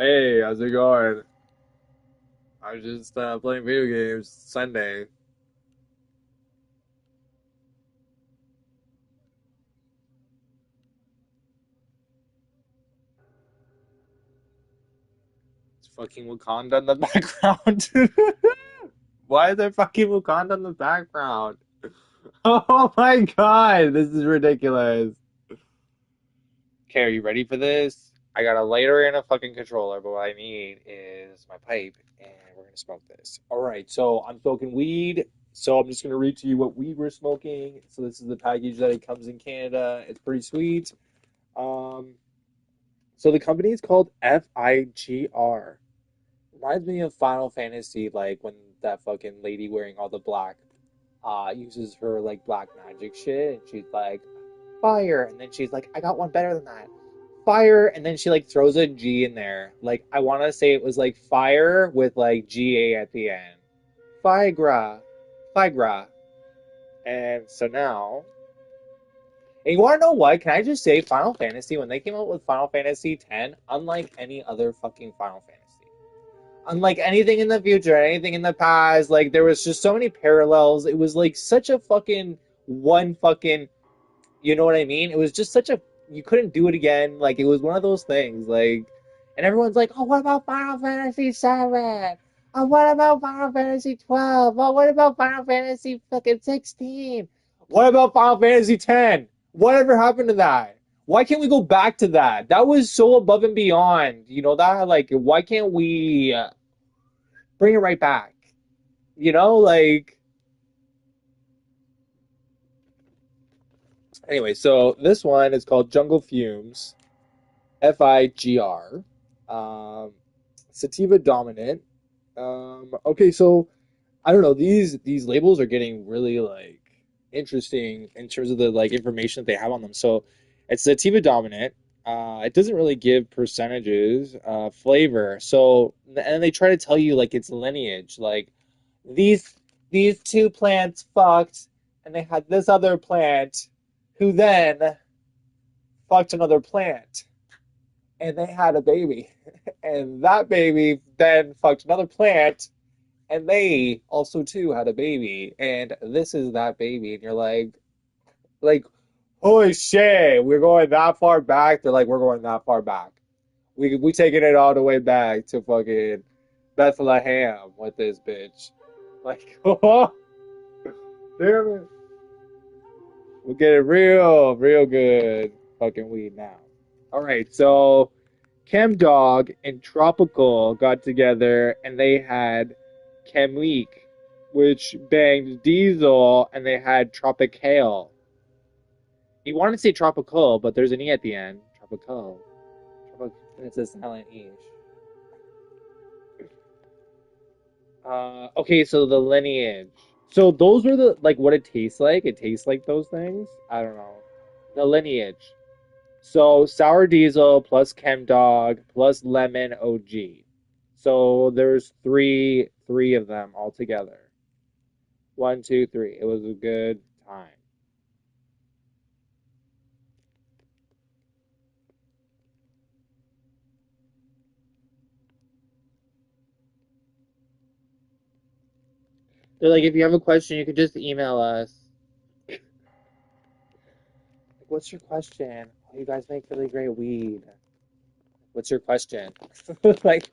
Hey, how's it going? I was just playing video games Sunday. It's fucking Wakanda in the background. Why is there fucking Wakanda in the background? Oh my God, this is ridiculous. Okay, are you ready for this? I got a lighter and a fucking controller, but what I need is my pipe, and we're gonna smoke this. All right, so I'm smoking weed. So I'm just gonna read to you what weed we're smoking. So this is the package that it comes in Canada. It's pretty sweet. Um, So the company is called FIGR. Reminds me of Final Fantasy, like when that fucking lady wearing all the black uses her like black magic shit and she's like, fire, and then she's like, I got one better than that. Fire, and then she like throws a G in there. Like I wanna say it was like fire with like GA at the end. Figra. Figra. And so now, and you want to know what? Can I just say Final Fantasy, when they came out with Final Fantasy X, unlike any other fucking Final Fantasy, unlike anything in the future, anything in the past, like there was just so many parallels. It was like such a fucking one fucking, you know what I mean? It was just such a, you couldn't do it again. Like it was one of those things. Like, and everyone's like, oh, what about Final Fantasy 7? Oh, what about Final Fantasy 12? Oh, what about Final Fantasy fucking 16? What about Final Fantasy 10? Whatever happened to that? Why can't we go back to that? That was so above and beyond. You know that like why can't we bring it right back? You know, like anyway, so this one is called Jungle Fumes, FIGR. Sativa dominant. Okay, so I don't know, these labels are getting really like interesting in terms of the like information that they have on them. So it's sativa dominant. It doesn't really give percentages, flavor. So and they try to tell you like its lineage, like these these two plants fucked, and they had this other plant who then fucked another plant, and they had a baby, and that baby then fucked another plant, and they also too had a baby, and this is that baby, and you're like, holy shit, we're going that far back. They're like, we're going that far back. We taking it all the way back to fucking Bethlehem with this bitch. Like, oh, damn it. We're getting real good fucking weed now. All right, so ChemDog and Tropical got together and they had Chemweek, which banged Diesel, and they had Tropical. You want to say Tropical, but there's an E at the end. Tropical. And it's a silent E. Okay, so the lineage. So those were the, like, what it tastes like. It tastes like those things. I don't know. The lineage. So sour diesel plus ChemDog plus lemon OG. So there's three of them all together. One, two, three. It was a good time. They're like, if you have a question, you can just email us. Like, what's your question? Oh, you guys make really great weed. What's your question? Like,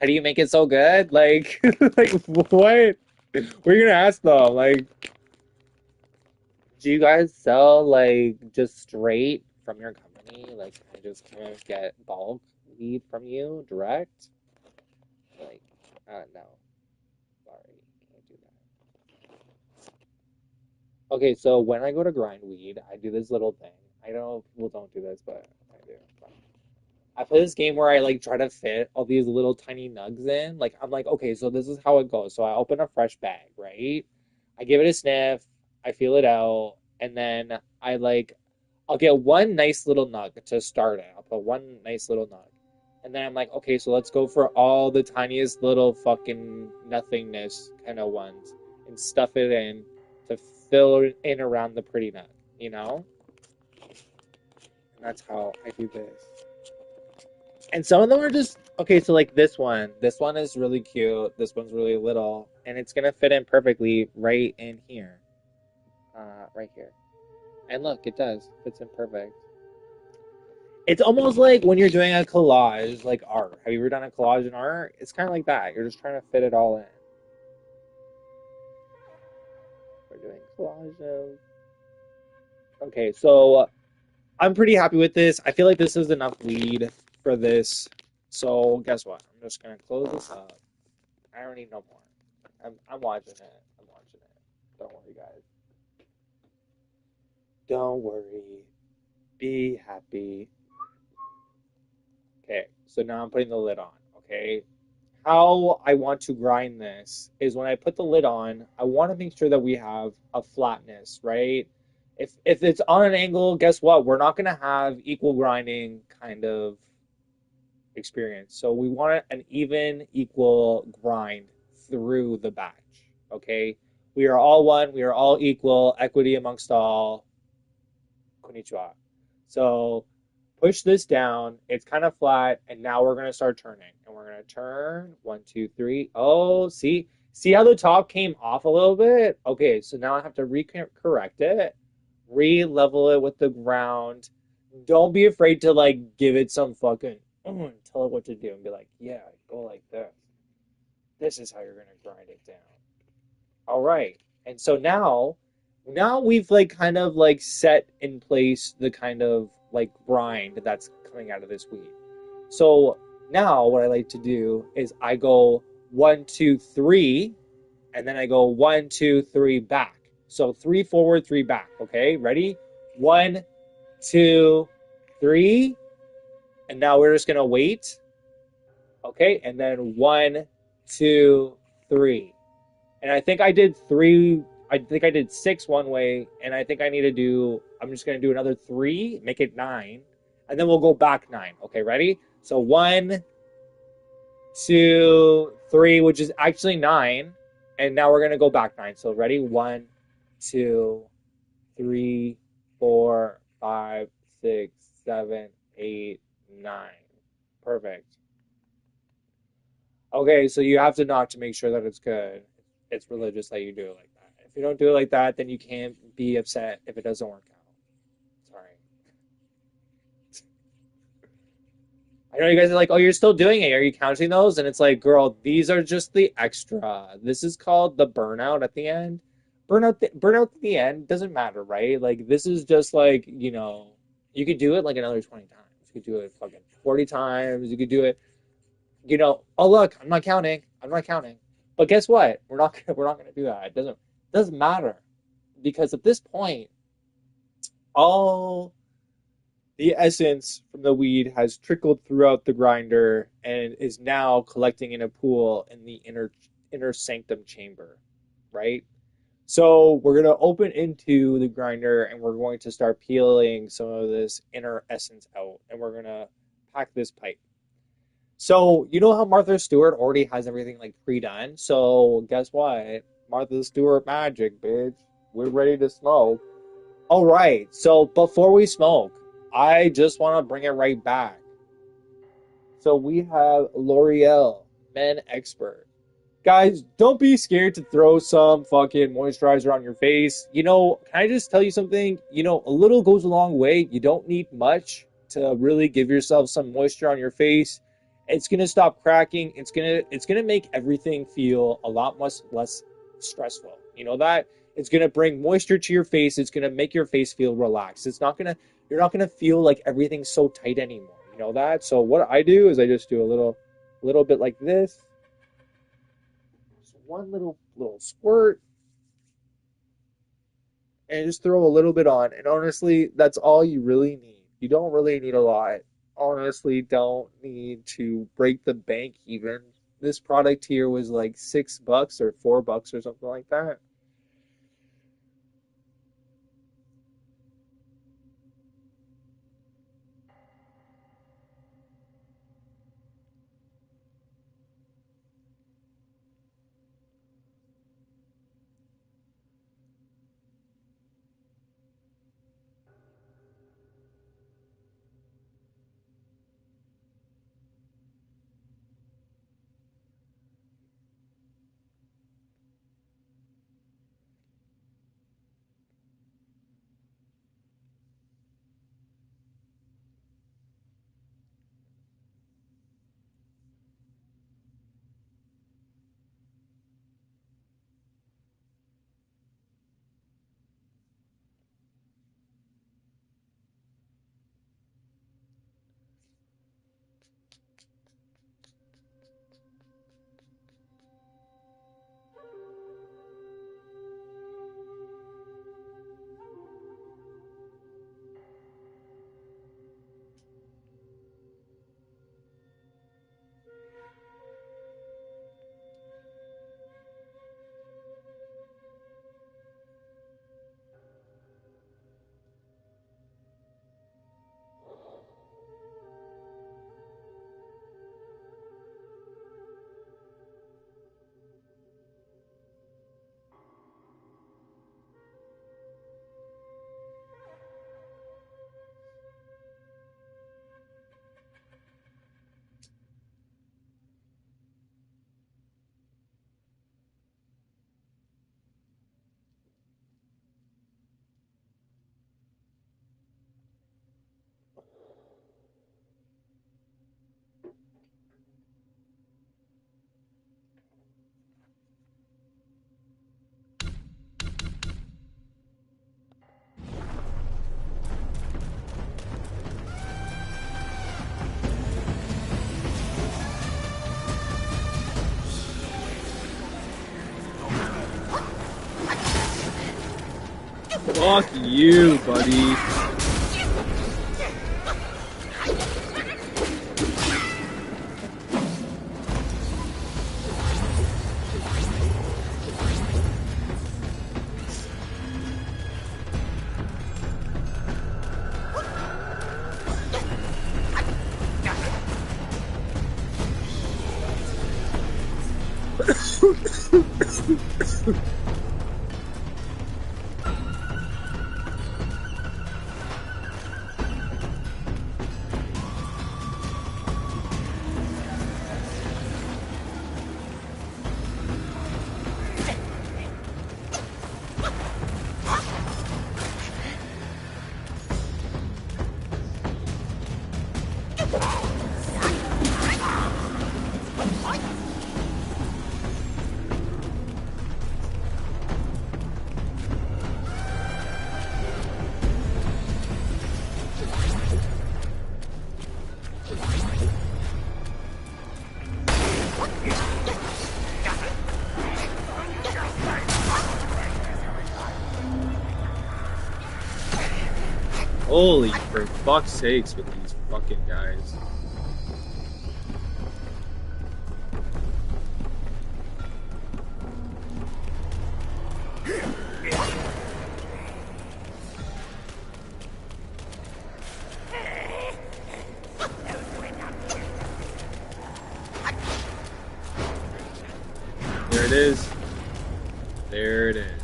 how do you make it so good? Like, like what? What are you gonna ask them? Like, do you guys sell like just straight from your company? Like, can I just come and get bulk weed from you direct? Like, no, sorry, can't do that. Okay, so when I go to grind weed, I do this little thing. I know people don't do this, but I do. I play this game where I like try to fit all these little tiny nugs in. Like I'm like, okay, so this is how it goes. So I open a fresh bag, right? I give it a sniff, I feel it out, and then I'll get one nice little nug to start it. I'll put one nice little nug. And then I'm like, okay, so let's go for all the tiniest little fucking nothingness kind of ones and stuff it in to fill in around the pretty nut, you know? And that's how I do this. And some of them are just okay. So like this one. This one is really cute. This one's really little, and it's gonna fit in perfectly right in here, right here. And look, it does. Fits in perfect. It's almost like when you're doing a collage, like art. Have you ever done a collage in art? It's kind of like that. You're just trying to fit it all in. We're doing collages. Okay, so I'm pretty happy with this. I feel like this is enough lead for this. So guess what? I'm just gonna close this up. I don't need no more. I'm watching it. I'm watching it. Don't worry, guys. Don't worry. Be happy. Okay, so now I'm putting the lid on. Okay, how I want to grind this is when I put the lid on, I want to make sure that we have a flatness, right? If it's on an angle, guess what? We're not gonna have equal grinding kind of experience. So we want an even, equal grind through the batch. Okay? We are all one, we are all equal, equity amongst all. Konnichiwa. So push this down. It's kind of flat, and now we're gonna start turning. And we're gonna turn one, two, three. Oh, see how the top came off a little bit? Okay, so now I have to correct it, re-level it with the ground. Don't be afraid to like give it some fucking tell it what to do and be like, yeah, go like this. This is how you're gonna grind it down. All right. And so now we've like kind of like set in place the kind of like grind that's coming out of this weed. So now what I like to do is I go one, two, three, and then I go one, two, three back. So three forward, three back. Okay, ready? One, two, three, and now we're just gonna wait. Okay, and then one, two, three. And I think I did three. I think I did six one way, and I think I need to do. I'm just gonna do another three, make it nine, and then we'll go back nine. Okay, ready? So one, two, three, which is actually nine, and now we're gonna go back nine. So ready? One, two, three, four, five, six, seven, eight, nine. Perfect. Okay, so you have to knock to make sure that it's good. It's religious that you do it like that. If you don't do it like that, then you can't be upset if it doesn't work out. Sorry. I know you guys are like, oh, you're still doing it. Are you counting those? And it's like, girl, these are just the extra. This is called the burnout at the end. Burnout at the end doesn't matter, right? Like this is just like, you could do it like another 20 times. You could do it fucking 40 times. You could do it, oh look, I'm not counting. I'm not counting. But guess what? We're not gonna do that. It doesn't matter because at this point, all the essence from the weed has trickled throughout the grinder and is now collecting in a pool in the inner sanctum chamber, right? So we're gonna open into the grinder and we're going to start peeling some of this inner essence out, and we're gonna pack this pipe. So you know how Martha Stewart already has everything like pre-done. So guess what? Martha Stewart magic, bitch. We're ready to smoke. All right. So before we smoke, I just want to bring it right back. So we have L'Oreal Men Expert. Guys, don't be scared to throw some fucking moisturizer on your face. Can I just tell you something? A little goes a long way. You don't need much to really give yourself some moisture on your face. It's gonna stop cracking. It's gonna make everything feel a lot much less stressful. You know that? It's gonna bring moisture to your face. It's gonna make your face feel relaxed. You're not gonna feel like everything's so tight anymore. You know that? So what I do is I just do a little bit like this, one little squirt, and just throw a little bit on. And honestly, that's all you really need. You don't really need a lot. Honestly, don't need to break the bank even. This product here was like $6 or $4 or something like that. Fuck you, buddy. Holy, for fuck's sakes with these fucking guys. There it is. There it is.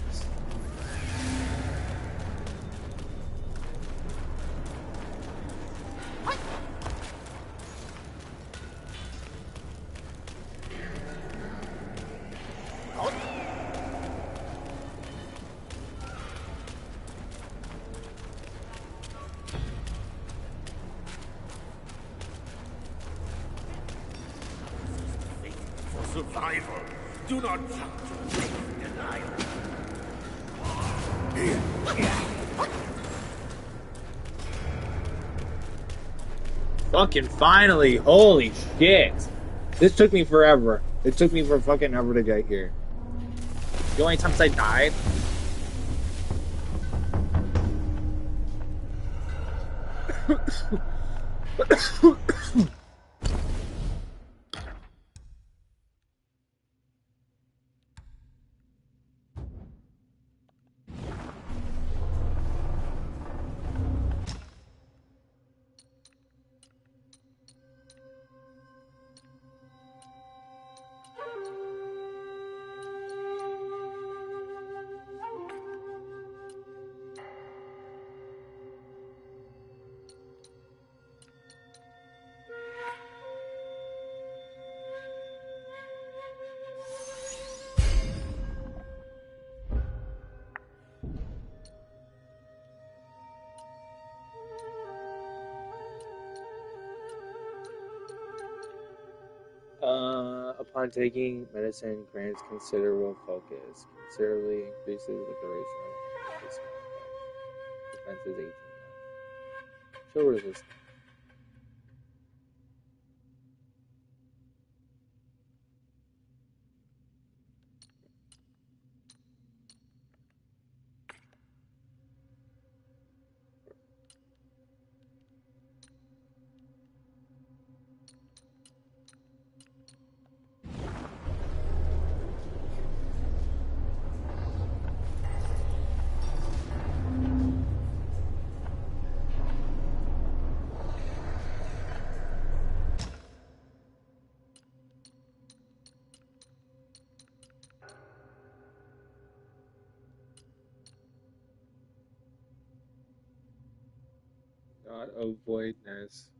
Survival. Do not jump to denial. Fucking finally! Holy shit! This took me forever. It took me for fucking ever to get here. The only times I died. Upon taking medicine grants considerable focus, considerably increases the duration of defense is 18 months. Show resistance. God of voidness.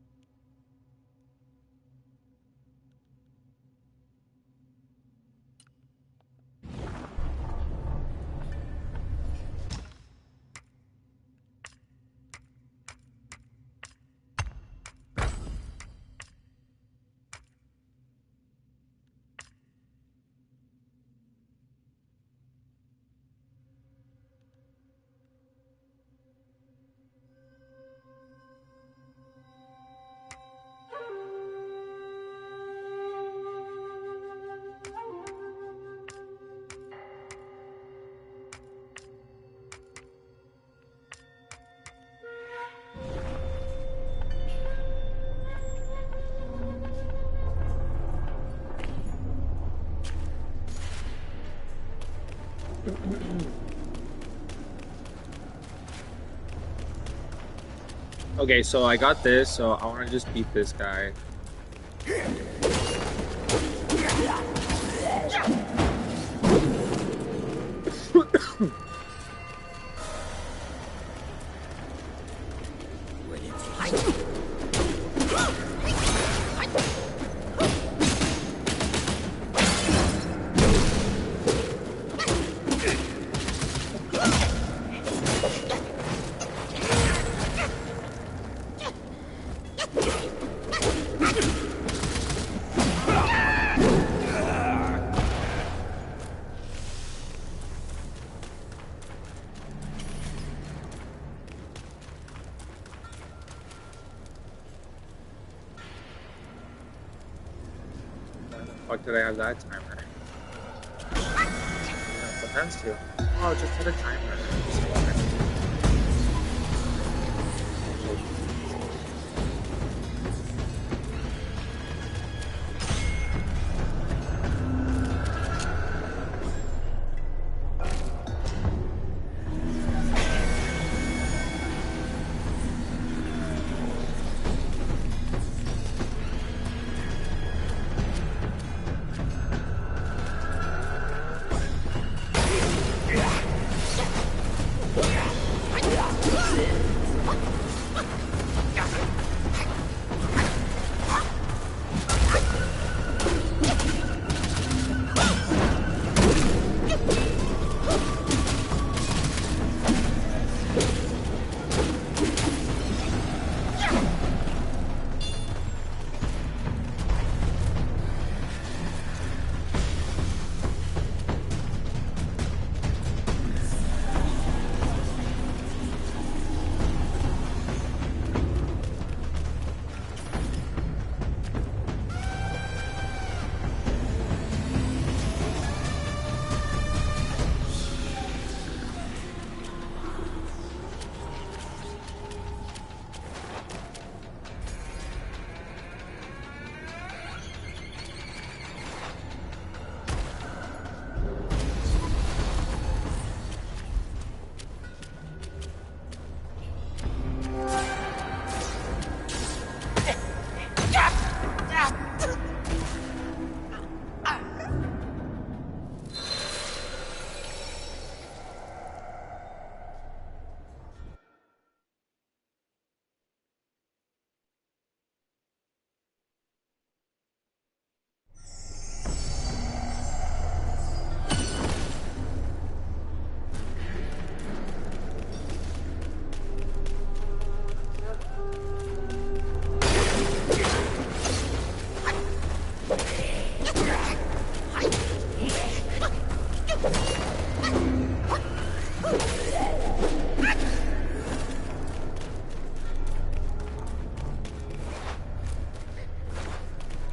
Okay, so I got this, so I want to just beat this guy. Fuck did I have that timer? Defense too. Oh, just hit a timer.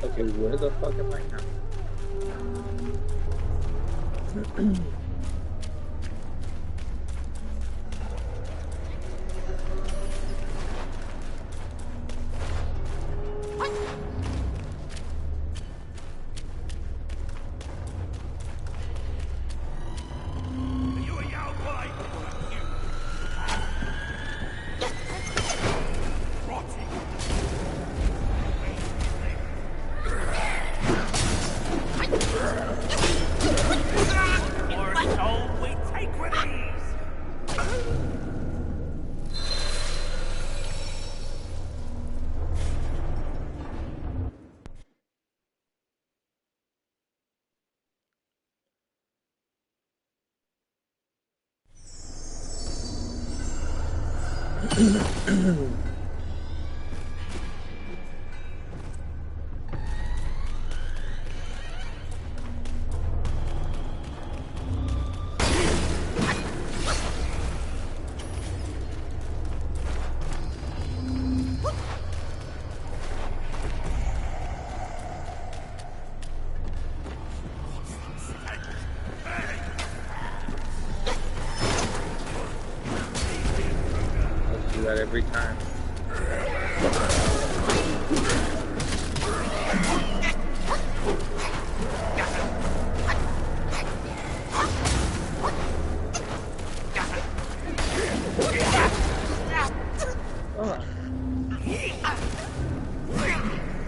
Okay, where the fuck am I now? That every time. Ugh.